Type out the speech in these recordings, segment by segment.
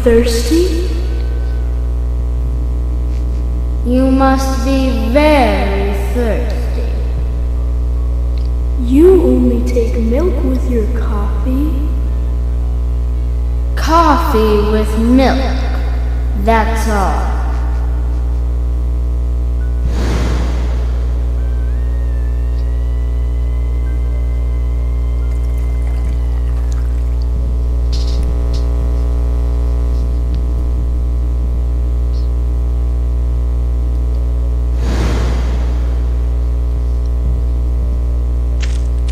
thirsty? You must be very thirsty. You only take milk with your coffee? Coffee with milk, that's all.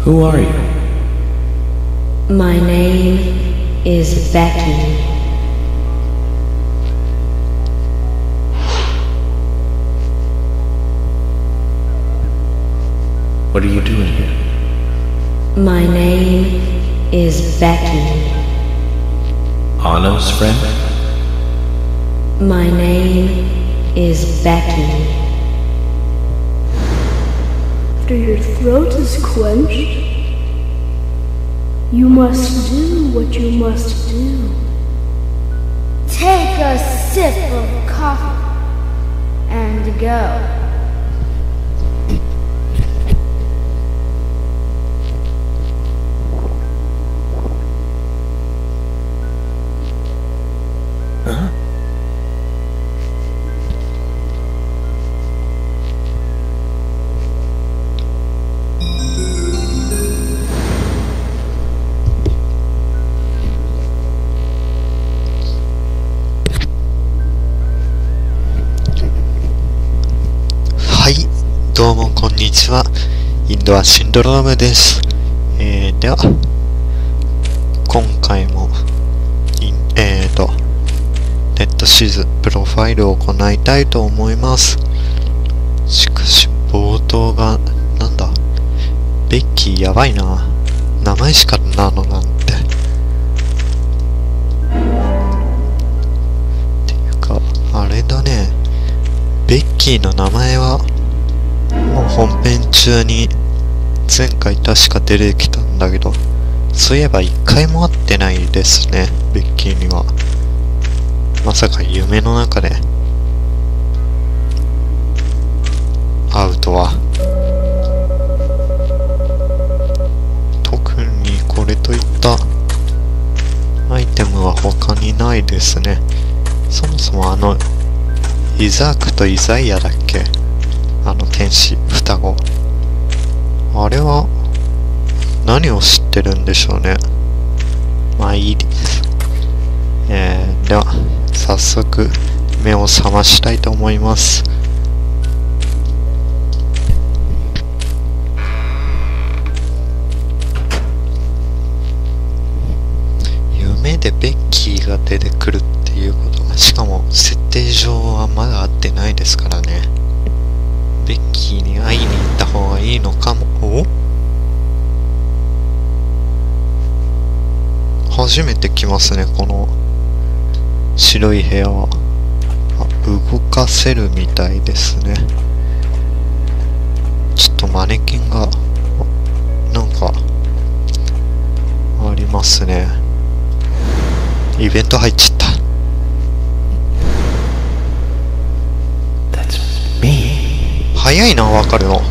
Who are you? My name is Becky. What are you doing here? My name is Becky. Anna's friend? My name is Becky. After your throat is quenched, you must do what you must do. Take a sip of coffee and go. Huh?はい、どうもこんにちは。インドアシンドロームです。では今回もレッドシーズプロファイルを行いたいと思います。しかし冒頭がなんだ、ベッキーやばいな、名前しかなのなんて。っていうかあれだね、ベッキーの名前はもう本編中に前回確か出てきたんだけど、そういえば一回も会ってないですね、ベッキーには。まさか夢の中で会うとは。特にこれといったアイテムは他にないですね。そもそもイザークとイザイアだっけ、天使双子、あれは何を知ってるんでしょうね。まあいいです。では早速目を覚ましたいと思います。夢でベッキーが出てくるっていうことが、しかも設定上はまだ会ってないですからね。ベッキーに会いに行った方がいいのかも。初めて来ますね、この白い部屋は。動かせるみたいですね。ちょっとマネキンがなんかありますね。イベント入っちゃった。早いな、わかるの。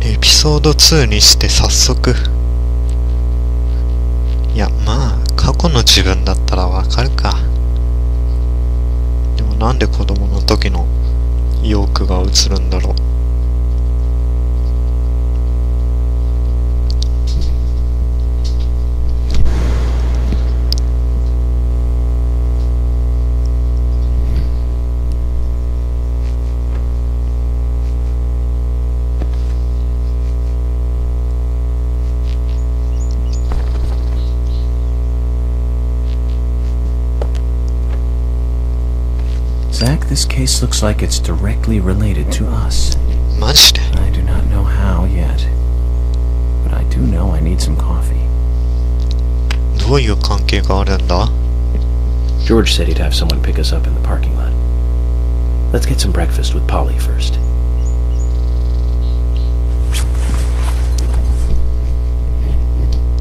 エピソード2にして早速。いや、まあ過去の自分だったらわかるか。でもなんで子供の時のヨークが映るんだろう。Zach, this case looks like it's directly related to us. マジで？ I do not know how yet, but I do know I need some coffee. どういう関係があるんだ？ George said he'd have someone pick us up in the parking lot. Let's get some breakfast with Polly first.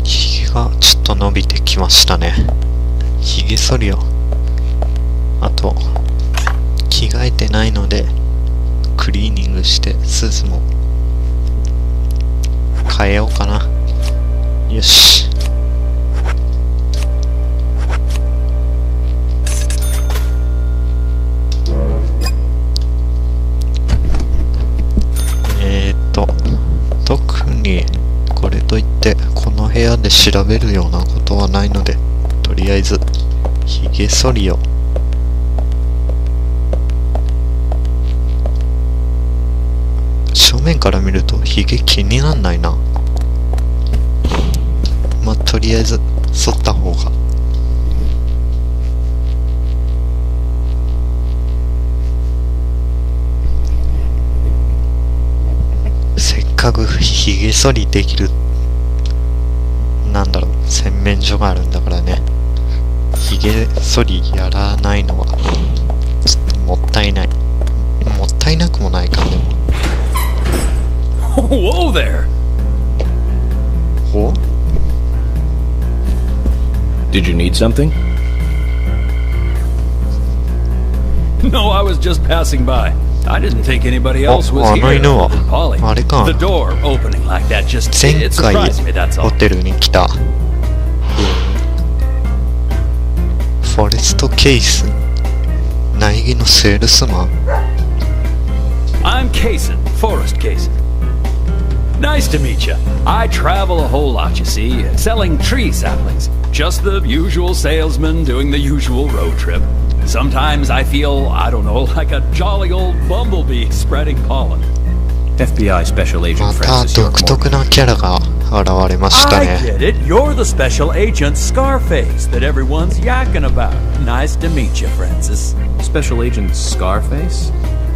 いがちょっと伸びてきましたね。ひげ剃りを。あと、着替えてないので、クリーニングして、スーツも変えようかな。よし。特にこれといってこの部屋で調べるようなことはないので、とりあえずひげ剃りを。正面から見るとひげ気になんないな。まあとりあえず剃った方が。せっかくひげ剃りできる、なんだろう、洗面所があるんだからね、ひげ剃りやらないのはちょっともったいない。もったいなくもないか。でもWhoa there! お Did you need something? No, I was just passing by. I didn't think anybody else was あ here. の犬は Polly, あれか。 the door opening like that just 前 it 回 surprised me, that's ホ all. テルに来たフォレストケース、苗木のセールスマン。 I'm Kaysen, Forrest Kaysen. Nice to meet you. I travel a whole lot, you see, selling tree saplings. Just the usual salesman doing the usual road trip. Sometimes I feel, I don't know, like a jolly old bumblebee spreading pollen. FBI Special ま Agent た Francis 独 York 特 Morgan. なキャラが現れました I ね。 get it. You're the special agent Scarface that everyone's yakking about. Nice to meet you, Francis. Special Agent Scarface?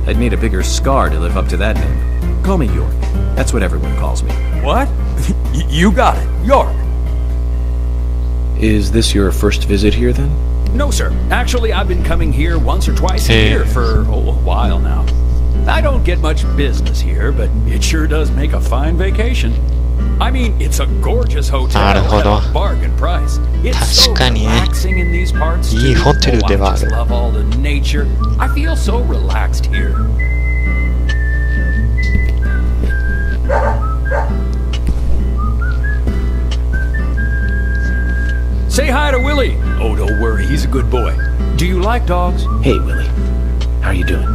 I'd need a bigger scar to live up to that name. Call me York. That's what everyone calls me. What? You got it. York. Is this your first visit here then? No, sir. Actually, I've been coming here once or twice a Hey. year for a while now. I don't get much business here, but it sure does make a fine vacation. I mean, it's a gorgeous hotel なるほど。 at a bargain price. It's so 確かにね。 relaxing in these parts いい too. ホテル Oh, で I はあ just る。 love all the nature. I feel so relaxed here. Say hi to Willie. Oh, don't worry, he's a good boy. Do you like dogs? Hey, Willie. How you doing?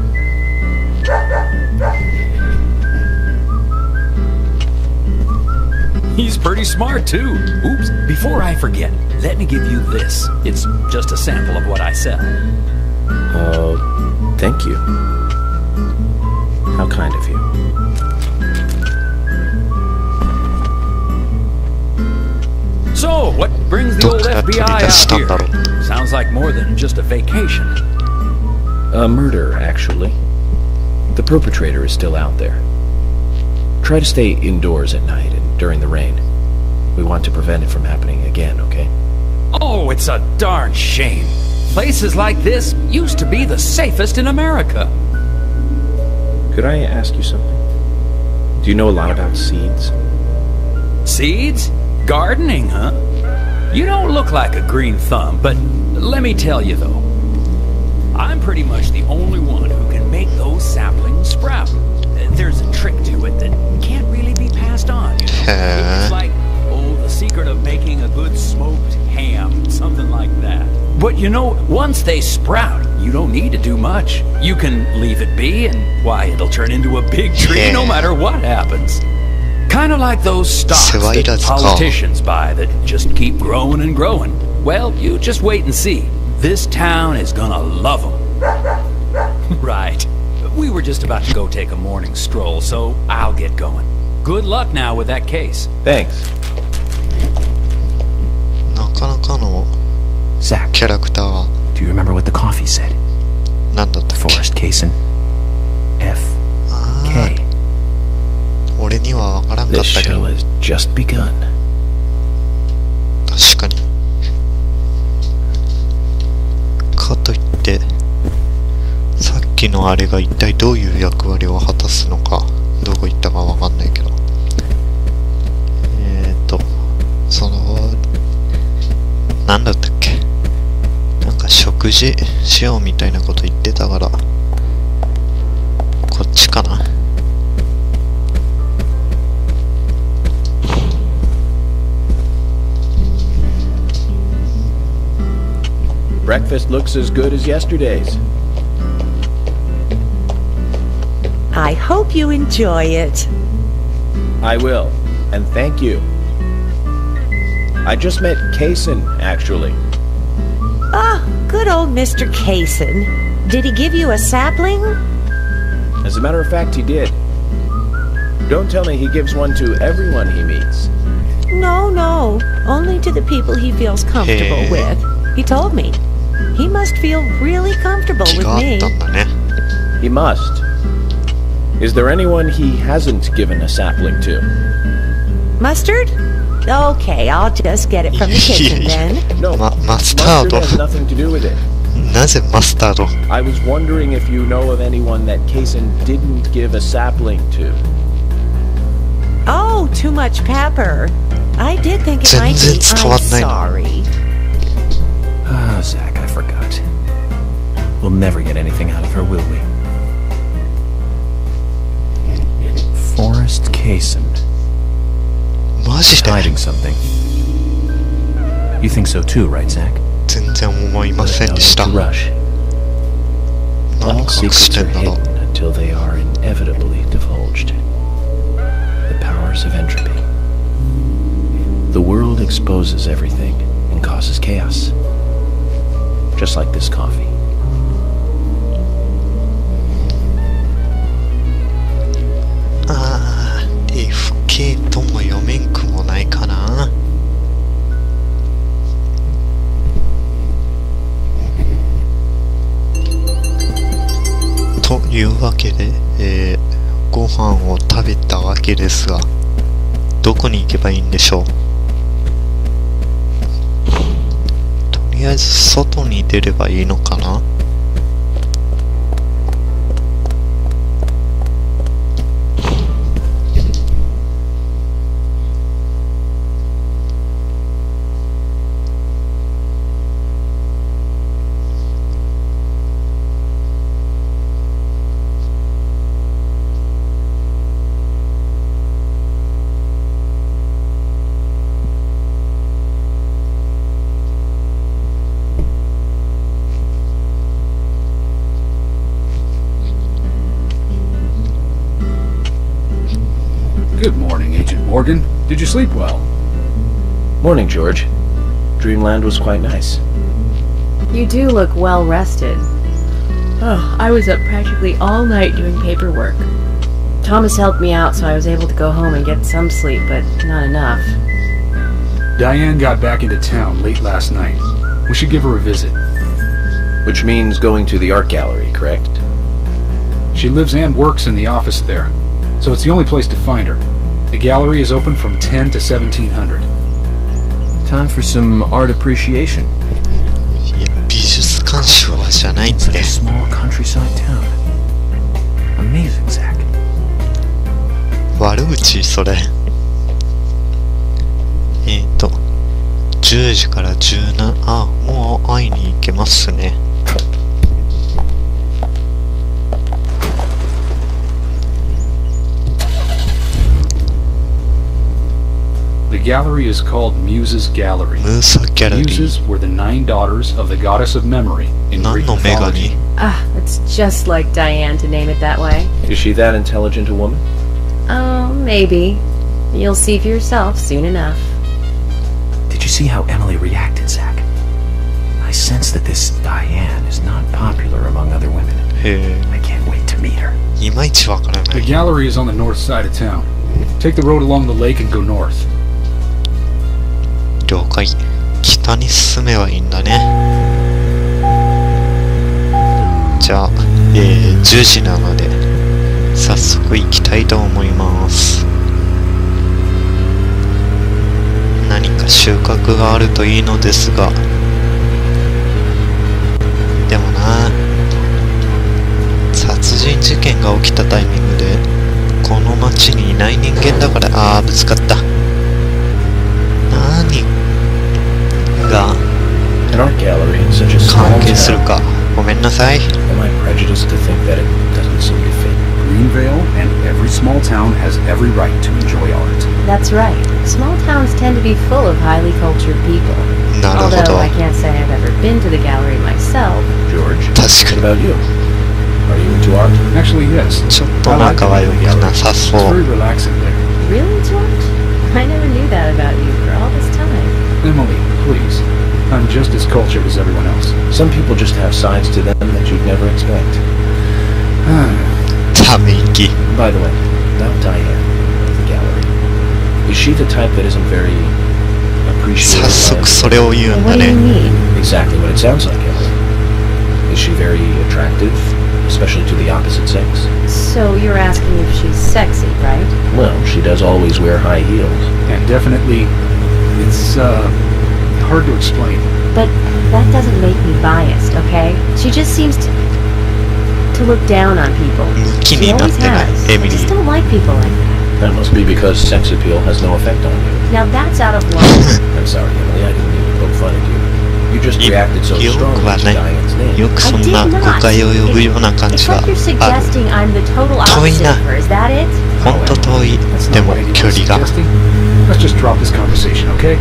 He's pretty smart, too. Oops, before I forget, let me give you this. It's just a sample of what I sell. Thank you. How kind of you. So, what brings the どっ old から FBI 取り出し out たんだろう。 here? Sounds like more than just a vacation. A murder, actually. The perpetrator is still out there. Try to stay indoors at night and during the rain. We want to prevent it from happening again, okay? Oh, it's a darn shame. Places like this used to be the safest in America. Could I ask you something? Do you know a lot about seeds? Seeds? Gardening, huh? You don't look like a green thumb, but let me tell you though, I'm pretty much the only one who can make those saplings sprout. There's a trick to it that can't really be passed on, you know? It's like, oh, the secret of making a good smoked ham, something like that. But you know, once they sprout, you don't need to do much. You can leave it be and, why, it'll turn into a big tree no matter what happens. Kind of like those stocks that politicians buy that just keep growing and growing. Well, you just wait and see. This town is gonna love them. Right. We were just about to go take a morning stroll, so I'll get going. Good luck now with that case. Thanks. なかなかの Zach, キャラクターは do you remember what the coffee said? 何だったっけ。 Forrest Kaysen. F. あ K. ー俺には分からんか This ったけど。 show has just begun. 確かに。かといってさっきのあれが一体どういう役割を果たすのか、どこ行ったかわかんないけど、そのなんだったっけ、なんか食事しようみたいなこと言ってたから、こっちかな。Breakfast looks as good as yesterday's. I hope you enjoy it. I will, and thank you. I just met Kaysen, actually. Ah, good old Mr. Kaysen. Did he give you a sapling? As a matter of fact, he did. Don't tell me he gives one to everyone he meets. No, only to the people he feels comfortable Hey. with. He told me. He must feel really comfortable 気 with があっ me. たんだね。 He must. Is there anyone he hasn't given a sapling to? Mustard? Okay, I'll just get it from the kitchen then. No, マスター mustard ド。 has nothing to do with it. なぜマスタード？ I was wondering if you know of anyone that Kaysen didn't give a sapling to. Oh, too much pepper. I did think it might 全 be. 然伝わ I'm んないの。 sorry. Ah, Zach, I forgot. We'll never get anything out of her, will we? Forrest Kaysen. マジで Hiding something. You think so too, right, Zach? 全然思いま But せん no で need した。 to rush. 何 All 隠し secrets て are んだろう。 hidden until they are inevitably divulged. The powers of entropy. The world exposes everything and causes chaos. Just like this coffee. あー、FK とも読めんくもないかな。というわけで、ご飯を食べたわけですが、どこに行けばいいんでしょう。とりあえず外に出ればいいのかな。Good morning, Agent Morgan. Did you sleep well? Morning, George. Dreamland was quite nice. You do look well rested. Oh, I was up practically all night doing paperwork. Thomas helped me out, so I was able to go home and get some sleep, but not enough. Diane got back into town late last night. We should give her a visit. Which means going to the art gallery, correct? She lives and works in the office there, so it's the only place to find her. The gallery is open from 10 to 1700. Time for some art appreciation. いや、美術鑑賞はじゃないっ Such て a。small countryside town. Amazing, Zach. 悪口それ。10時から17、あ、もう会いに行けますね。The gallery is called Muses Gallery. ムーサギャラリー。 Muses were the 9 daughters of the goddess of memory in 何 Greek の女神？ mythology. Ah, it's just like Diane to name it that way. Is she that intelligent a woman? Oh, maybe. You'll see for yourself soon enough. Did you see how Emily reacted, Zach? I sense that this Diane is not popular among other women. へえ、 I can't wait to meet her. いまいちわからな The い。 gallery is on the north side of town. Take the road along the lake and go north. 了解。北に進めばいいんだね。じゃあ、10時なので早速行きたいと思います。何か収穫があるといいのですが、でもな、殺人事件が起きたタイミングでこの町にいない人間だから、ぶつかった。何が係するか。ごめんなさい。 Am I prejudiced to think that it doesn't seem to fit? Greenvale and every small town has every right to enjoy art. That's right. Small towns tend to be full of highly cultured people. なるほ Although ど。 I can't say I've ever been to the gallery myself. George, 確 what か about you? Are you into art? Actually, yes. にちょっと仲は良くなさ It's そう。 very relaxing there. Really, George? I never knew that about you for all this time. Emily, please. I'm just as cultured as everyone else. Some people just have sides to them that you'd never expect. ため息。 By the way, about Diane, the gallery. Is she the type that isn't very 早 appreciative 速 of それを言うん What だ do you ね。 mean? exactly what it sounds like, Emily? Is she very attractive, especially to the opposite sex? So you're asking if she's sexy, right? Well, she does always wear high heels. And definitely, it's, hard to explain. But that doesn't make me biased, okay? She just seems to look down on people. 向き She になっ always てない has. エ I ミリ just ー。 don't like people like that. That must be because sex appeal has no effect on you. Now that's out of line. I'm sorry, Emily, I didn't mean to poke fun at you. You just よ reacted so く strongly は to ね。 Diane's name. よく I そん did な not. 誤解を呼ぶような感 It's じは like you're ある。 suggesting I'm the total 遠い opposite な。 of her. Is that it? ほんと遠い。 That's で not も what 距 anyone's 離が。 suggesting. Let's just drop this conversation, okay?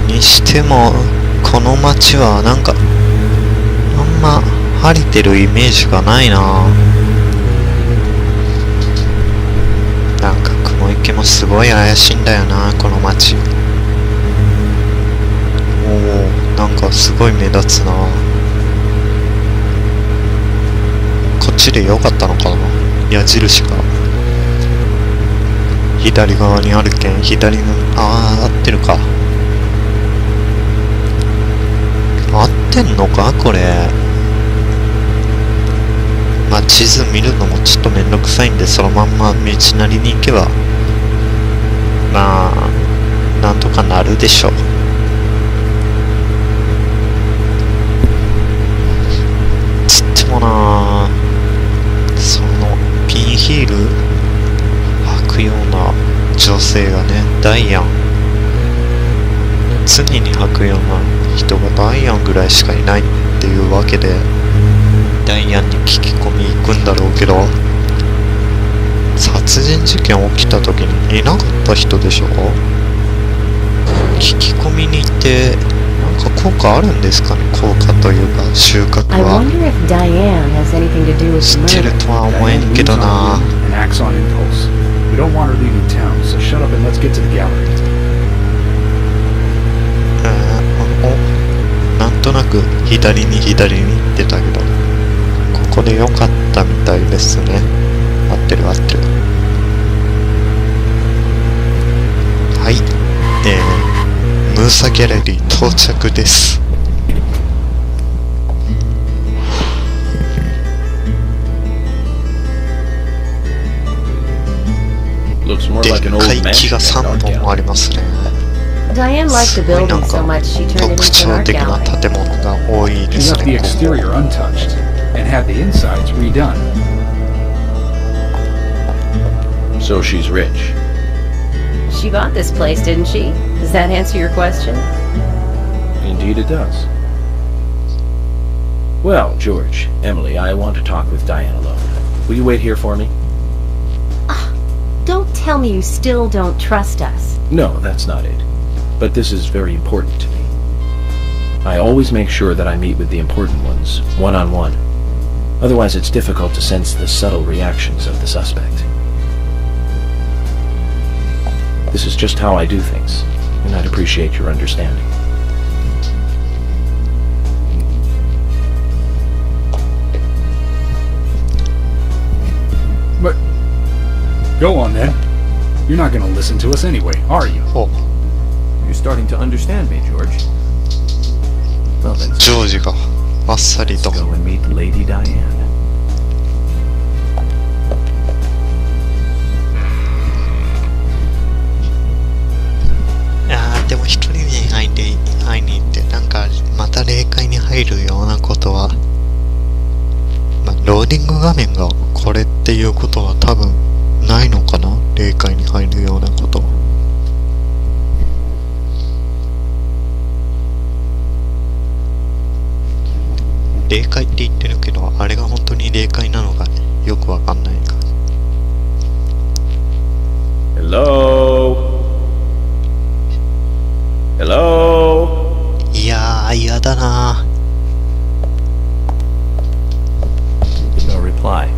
にしてもこの街はなんかあんま晴れてるイメージがないな。なんか雲行きもすごい怪しいんだよなこの街。おお、なんかすごい目立つな。こっちでよかったのかな。矢印が左側にあるけん左の合ってるか。合ってんのかこれ。まあ地図見るのもちょっとめんどくさいんでそのまんま道なりに行けばまあなんとかなるでしょう。つってもなそのピンヒール履くような女性がねダイアン常に履くような人がダイアンぐらいしかいないっていうわけでダイアンに聞き込み行くんだろうけど殺人事件起きた時にいなかった人でしょ。聞き込みに行ってなんか効果あるんですかね。効果というか収穫 I は wonder if Diane has anything to do with 知 the ってる murder. とは思え Diane んけ moves ど on な。 a whim and acts on impulse. We don't want her leaving town, so shut up and let's get to the gallery. なんとなく左に行ってたけどここで良かったみたいですね。合ってる。はい、ムーサギャラリー到着です。 Looks more で like an っか old い木 mansion が than an 3 art 本もあ gallery. りますね。 Diane liked す the ごいなん building か so much she turned it 特 into an 徴 art 的な gallery. 建物が多いで She す left the ね。 exterior untouched and had the insides redone. So she's rich. She bought this place, didn't she? Does that answer your question? Indeed it does. Well, George, Emily, I want to talk with Diane alone. Will you wait here for me? Don't tell me you still don't trust us. No, that's not it. But this is very important to me. I always make sure that I meet with the important ones, one-on-one. Otherwise, it's difficult to sense the subtle reactions of the suspect. This is just how I do things, and I'd appreciate your understanding. But go on then. You're not gonna listen to us anyway, are you? お You're starting to understand me, George. Well then, ジョージがあっさり let's と go and meet Lady Diane. でも一人に会いに行ってなんかまた霊界に入るようなことはまあロ画面がこれっていうことは多分ないのかな、霊界に入るようなこと。霊界って言ってるけど、あれが本当に霊界なのかね、よくわかんないか。Hello? Hello? いやー、嫌だな。 No reply.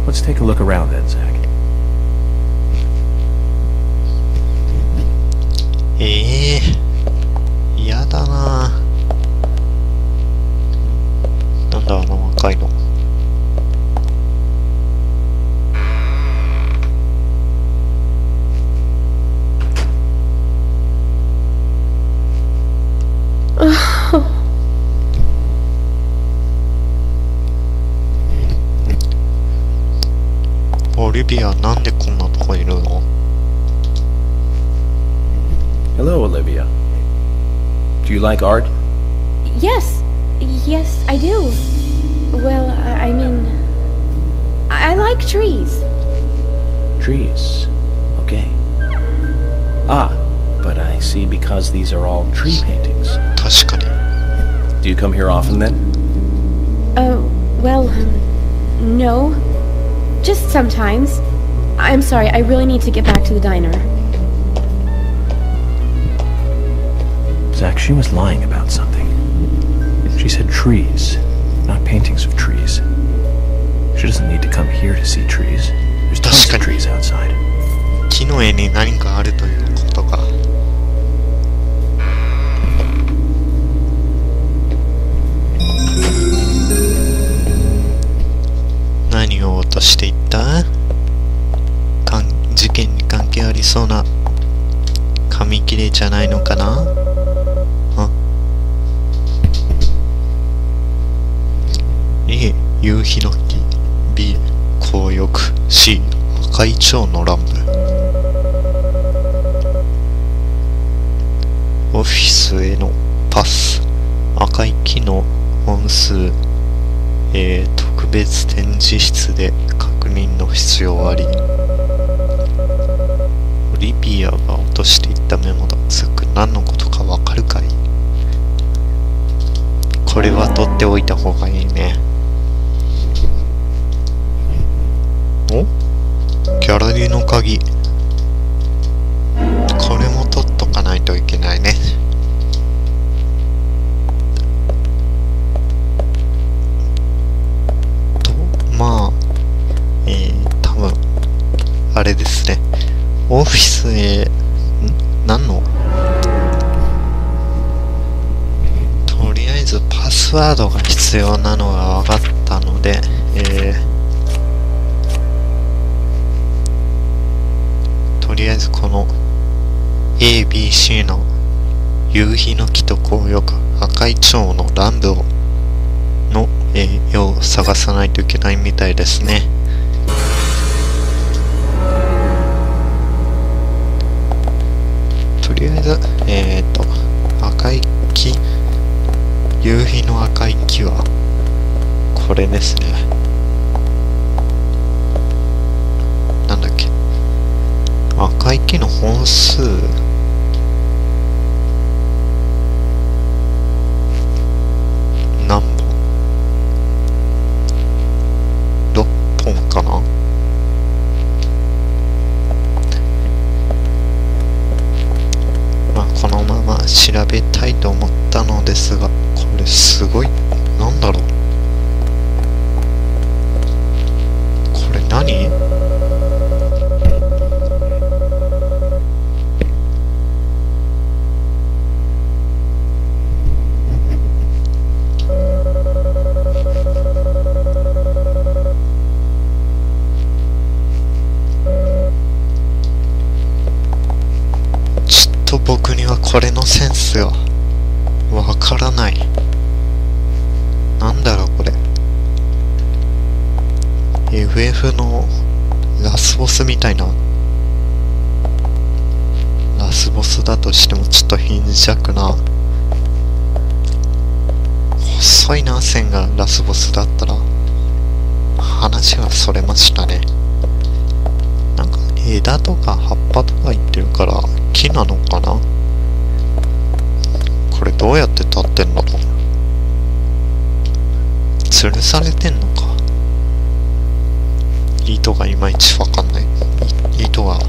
Let's take a look around then, Zach. 嫌だな。なんだあの赤いの。オリビア、なんでこんなとこいるの？ Hello, Olivia. Do you like art? Yes, I do. Well, I mean, I like trees. Trees. Okay. Ah, but I see because these are all tree paintings. 確かに。 Do you come here often then? Well, no. Just sometimes. I'm sorry, I really need to get back to the diner. Zach, she was lying about something. She said trees, not paintings of trees. She doesn't need to come here to see trees. There's tons of trees outside. 木の絵に何かあるということか。何を落としていった？事件に関係ありそうな紙切れじゃないのかな？あ、A、夕日の木、B、紅浴、C、赤い蝶の乱舞。オフィスへのパス、赤い木の本数、特別展示室で確認の必要あり。オリビアが落としていったメモだ。つく何のことかわかるかい？これは取っておいた方がいいね。お？ギャラリーの鍵。これも取っとかないといけないね。まあ、多分あれですね。オフィスへ何の？とりあえずパスワードが必要なのが分かったので、とりあえずこの ABC の夕日の木と紅浴、赤い蝶の乱舞の絵を探さないといけないみたいですね。とりあえず赤い木、夕日の赤い木はこれですね。なんだっけ、赤い木の本数何本？6本かな。まあこのまま調べたいと思ったのですが、これすごい、なんだろう、これ何？僕にはこれのセンスがわからない。なんだろうこれ。FF のラスボスみたいな。ラスボスだとしてもちょっと貧弱な。細いな、線がラスボスだったら。話がそれましたね。なんか枝とか葉っぱとか言ってるから木なのかな。これどうやって立ってんだろう。吊るされてんのか。糸がいまいちわかんない。糸が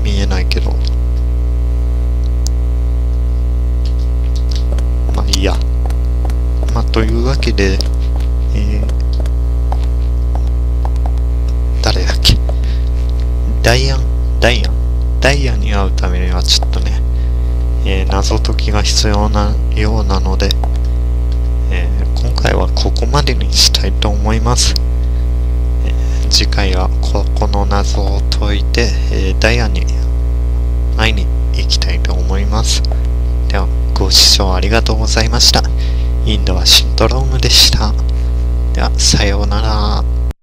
見えないけど、まあいいや。まあというわけで、誰だっけ、ダイアンに会うためにはちょっとね、謎解きが必要なようなので、今回はここまでにしたいと思います。次回はこの謎を解いて、ダイアンに会いに行きたいと思います。ではご視聴ありがとうございました。インドはシンドロームでした。ではさようなら。